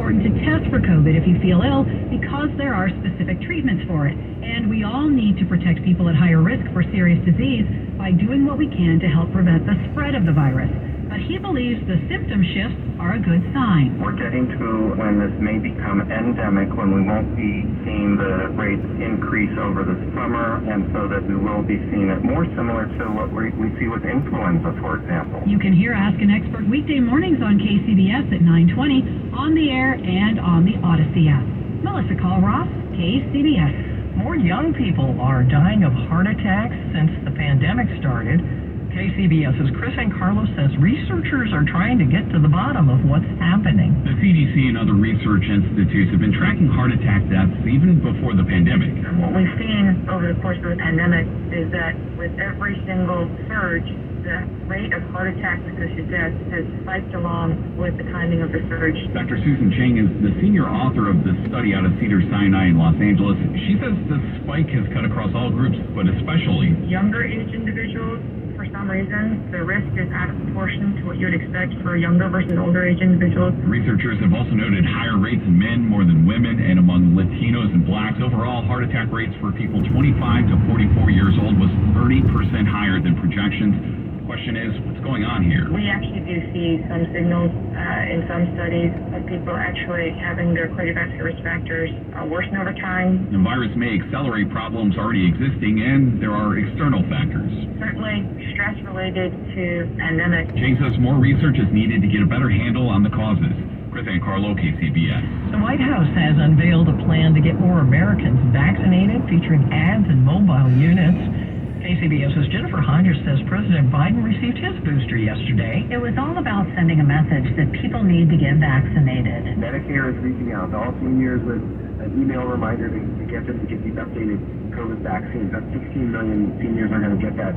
important to test for COVID if you feel ill because there are specific treatments for it. And we all need to protect people at higher risk for serious disease by doing what we can to help prevent the spread of the virus. But he believes the symptom shifts are a good sign. We're getting to when this may become endemic, when we won't be seeing the rates increase over the summer, and so that we will be seeing it more similar to what we see with influenza, for example. You can hear Ask an Expert weekday mornings on KCBS at 9:20, on the air and on the Odyssey app. Melissa Call-Ross, KCBS. More young people are dying of heart attacks since the pandemic started. KCBS's Chris and Carlos says researchers are trying to get to the bottom of what's happening. The CDC and other research institutes have been tracking heart attack deaths even before the pandemic. What we've seen over the course of the pandemic is that with every single surge, the rate of heart attack-associated deaths has spiked along with the timing of the surge. Dr. Susan Chang is the senior author of this study out of Cedars-Sinai in Los Angeles. She says the spike has cut across all groups, but especially younger-aged individuals. For some reason, the risk is out of proportion to what you would expect for younger versus older-age individuals. Researchers have also noted higher rates in men more than women, and among Latinos and blacks. Overall, heart attack rates for people 25 to 44 years old was 30% higher than projections. Question is, what's going on here? We actually do see some signals in some studies of people actually having their cardiovascular risk factors worsen over time. The virus may accelerate problems already existing, and there are external factors. Certainly stress related to pandemic. Chang says more research is needed to get a better handle on the causes. Chris and Carlo, KCBS. The White House has unveiled a plan to get more Americans vaccinated, featuring ads and mobile units. KCBS's Jennifer Hodges says President Biden received his booster yesterday. It was all about sending a message that people need to get vaccinated. Medicare is reaching out to all seniors with an email reminder to get them to get these updated COVID vaccines. That's 16 million seniors are going to get that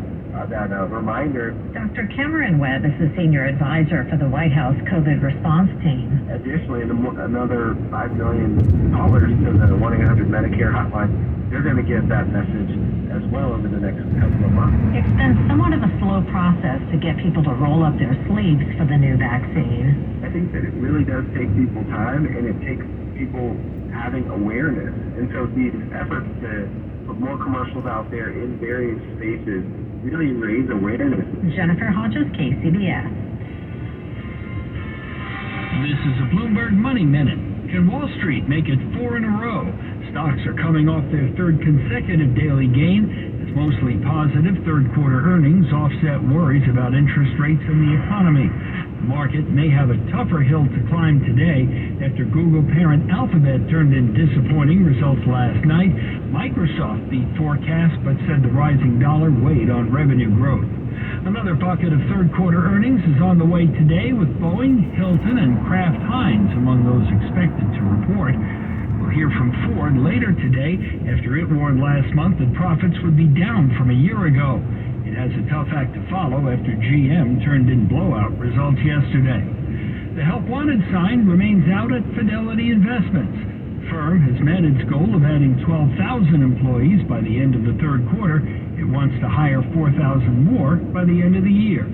reminder. Dr. Cameron Webb is the senior advisor for the White House COVID response team. Additionally, another $5 million to the 1-800 Medicare hotline. They're going to get that message as well over the next couple of months. It's been somewhat of a slow process to get people to roll up their sleeves for the new vaccine. I think that it really does take people time, and it takes people having awareness. And so these efforts to put more commercials out there in various spaces really raise awareness. Jennifer Hodges, KCBS. This is a Bloomberg Money Minute. Can Wall Street make it 4 in a row? Stocks are coming off their third consecutive daily gain. It's mostly positive third quarter earnings offset worries about interest rates and the economy. The market may have a tougher hill to climb today after Google parent Alphabet turned in disappointing results last night. Microsoft beat forecasts but said the rising dollar weighed on revenue growth. Another bucket of third quarter earnings is on the way today with Boeing, Hilton, and Kraft Heinz among those expected to report. We'll hear from Ford later today after it warned last month that profits would be down from a year ago. It has a tough act to follow after GM turned in blowout results yesterday. The Help Wanted sign remains out at Fidelity Investments. The firm has met its goal of adding 12,000 employees by the end of the third quarter. It wants to hire 4,000 more by the end of the year.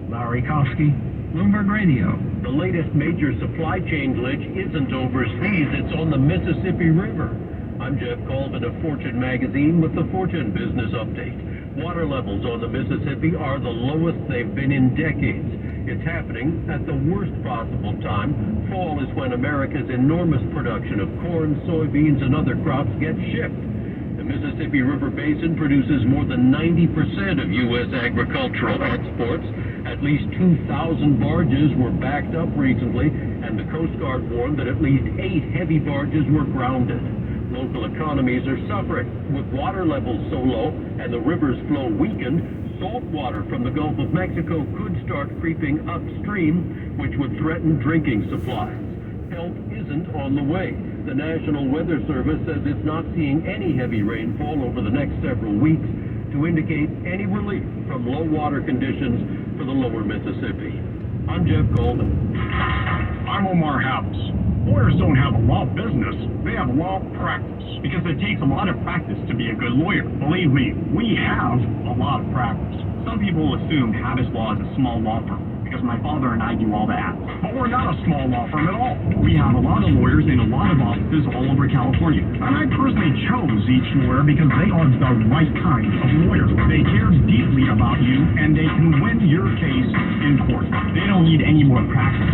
Larry Kofsky, Bloomberg Radio. The latest major supply chain glitch isn't overseas, it's on the Mississippi River. I'm Jeff Colvin of Fortune Magazine with the Fortune Business Update. Water levels on the Mississippi are the lowest they've been in decades. It's happening at the worst possible time. Fall is when America's enormous production of corn, soybeans, and other crops gets shipped. The Mississippi River Basin produces more than 90% of U.S. agricultural exports. At least 2,000 barges were backed up recently, and the Coast Guard warned that at least 8 heavy barges were grounded. Local economies are suffering. With water levels so low and the river's flow weakened, salt water from the Gulf of Mexico could start creeping upstream, which would threaten drinking supplies. Help isn't on the way. The National Weather Service says it's not seeing any heavy rainfall over the next several weeks to indicate any relief from low water conditions for the lower Mississippi. I'm Jeff Golden. I'm Omar House. Lawyers don't have a law business, they have law practice, because it takes a lot of practice to be a good lawyer. Believe me, we have a lot of practice. Some people assume Habas Law is a small law firm, because my father and I do all the ads. But we're not a small law firm at all. We have a lot of lawyers in a lot of offices all over California. And I personally chose each lawyer because they are the right kind of lawyers. They care deeply about you, and they can win your case in court. They don't need any more practice.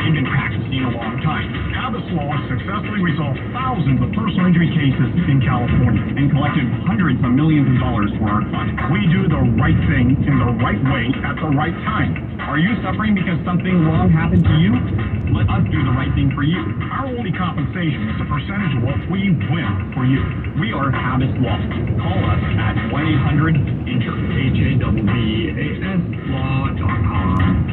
They've been practicing a long time. Habis Law successfully resolved thousands of personal injury cases in California and collected hundreds of millions of dollars for our clients. We do the right thing in the right way at the right time. Are you suffering because something wrong happened to you? Let us do the right thing for you. Our only compensation is a percentage of what we win for you. We are Habis Law. Call us at 1-800-INJURE, HABBAS law.com.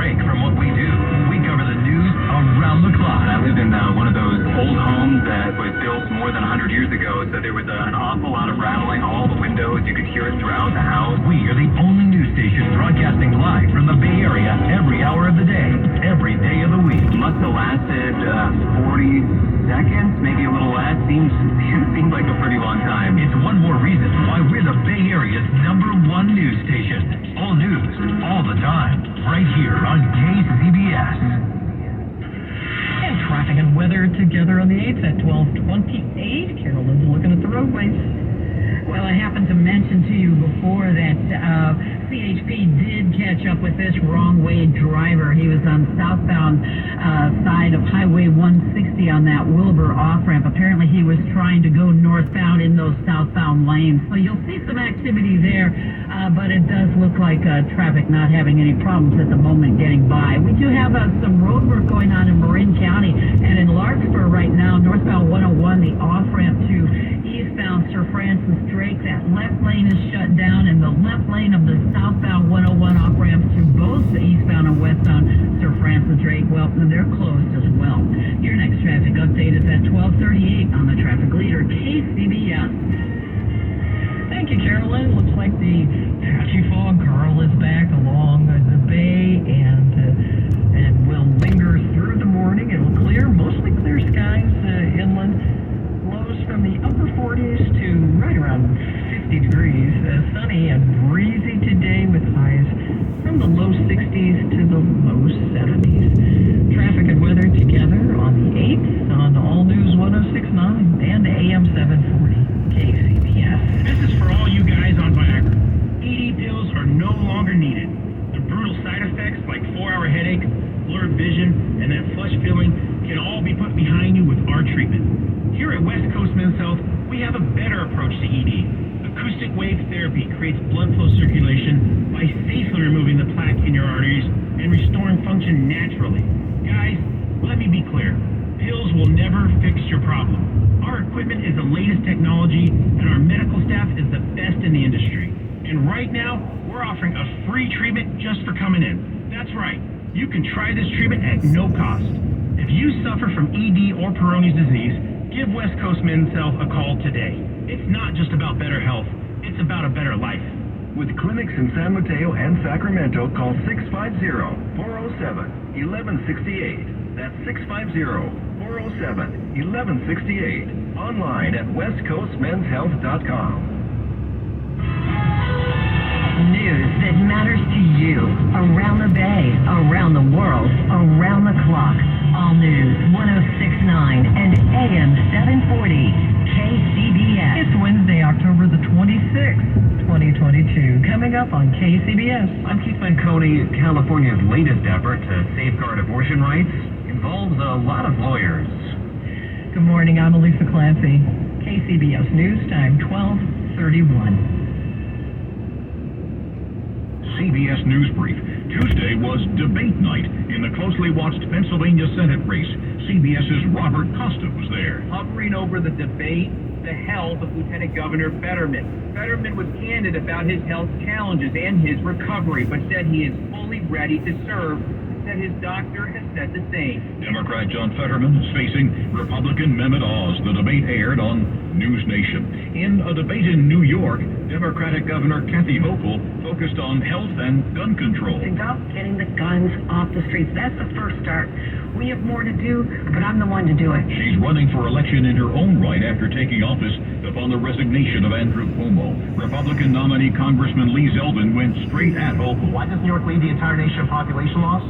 From what we do, we cover the news around the clock. I lived in one of those old homes that was built more than 100 years ago, so there was an awful lot of rattling, all the windows, you could hear it throughout the house. We are the only news station broadcasting live from the Bay Area every hour of the day, every day of the week. Must have lasted 40 seconds, maybe a little less. Seems like a pretty long time. It's one more reason why we're the Bay Area's #1 news station. All news, all the time, right here on KCBS. And traffic and weather together on the 8th at 12:28. Carolyn's looking at the roadways. Well, I happened to mention to you before that CHP did catch up with this wrong-way driver. He was on southbound side of Highway 160 on that Wilbur off-ramp. Apparently, he was trying to go northbound in those southbound lanes. So you'll see some activity there, but it does look like traffic not having any problems at the moment getting by. We do have some road work going on in Marin County and in Larkspur right now, northbound 101, the off-ramp to eastbound Sir Francis Drake. That left lane is shut down, and the left lane of the southbound 101 off-ramp to both the eastbound and westbound Sir Francis Drake, well, they're closed as well. Your next traffic update is at 12:38 on the Traffic Leader, KCBS. Thank you, Carolyn. Looks like the patchy fog curl is back along the bay and will linger through the morning. It'll clear, mostly clear skies inland. Lows from the upper 40s to right around 50 degrees. Sunny and breezy today with highs from the low 60s to the low 70s. Traffic and weather together on the 8th on All News 106.9 and AM 740 KCBS. This is for all you guys on Viagra. ED pills are no longer needed. The brutal side effects like 4-hour headache, blurred vision, and that flush feeling can all be put behind you with our treatment. Here at West Coast Men's Health, we have a better approach to ED. Acoustic wave therapy creates blood flow circulation by safely removing the plaque in your arteries and restoring function naturally. Guys, let me be clear. Pills will never fix your problem. Our equipment is the latest technology, and our medical staff is the best in the industry. And right now, we're offering a free treatment just for coming in. That's right. You can try this treatment at no cost. If you suffer from ED or Peyronie's disease, give West Coast Men's Health a call today. It's not just about better health, it's about a better life. With clinics in San Mateo and Sacramento, call 650-407-1168. That's 650-407-1168. Online at westcoastmenshealth.com. News that matters to you. Around the Bay, around the world, around the clock. All News 106.9 and AM 740 KCBS. It's Wednesday, October the 26th, 2022. Coming up on KCBS. I'm Keith Manconi. California's latest effort to safeguard abortion rights involves a lot of lawyers. Good morning, I'm Elisa Clancy. KCBS News Time, 12:31. CBS News Brief. Tuesday was debate night in the closely watched Pennsylvania Senate race. CBS's Robert Costa was there. Hovering over the debate, the health of Lieutenant Governor Fetterman. Fetterman was candid about his health challenges and his recovery, but said he is fully ready to serve. Said his doctor has said the same. Democrat John Fetterman is facing Republican Mehmet Oz. The debate aired on News Nation. In a debate in New York, Democratic Governor Kathy Hochul focused on health and gun control. It's about getting the guns off the streets. That's the first start. We have more to do, but I'm the one to do it. She's running for election in her own right after taking office upon the resignation of Andrew Cuomo. Republican nominee Congressman Lee Zeldin went straight at Hochul. Why does New York lead the entire nation in population loss?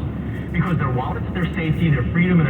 Because their wallets, their safety, their freedom, and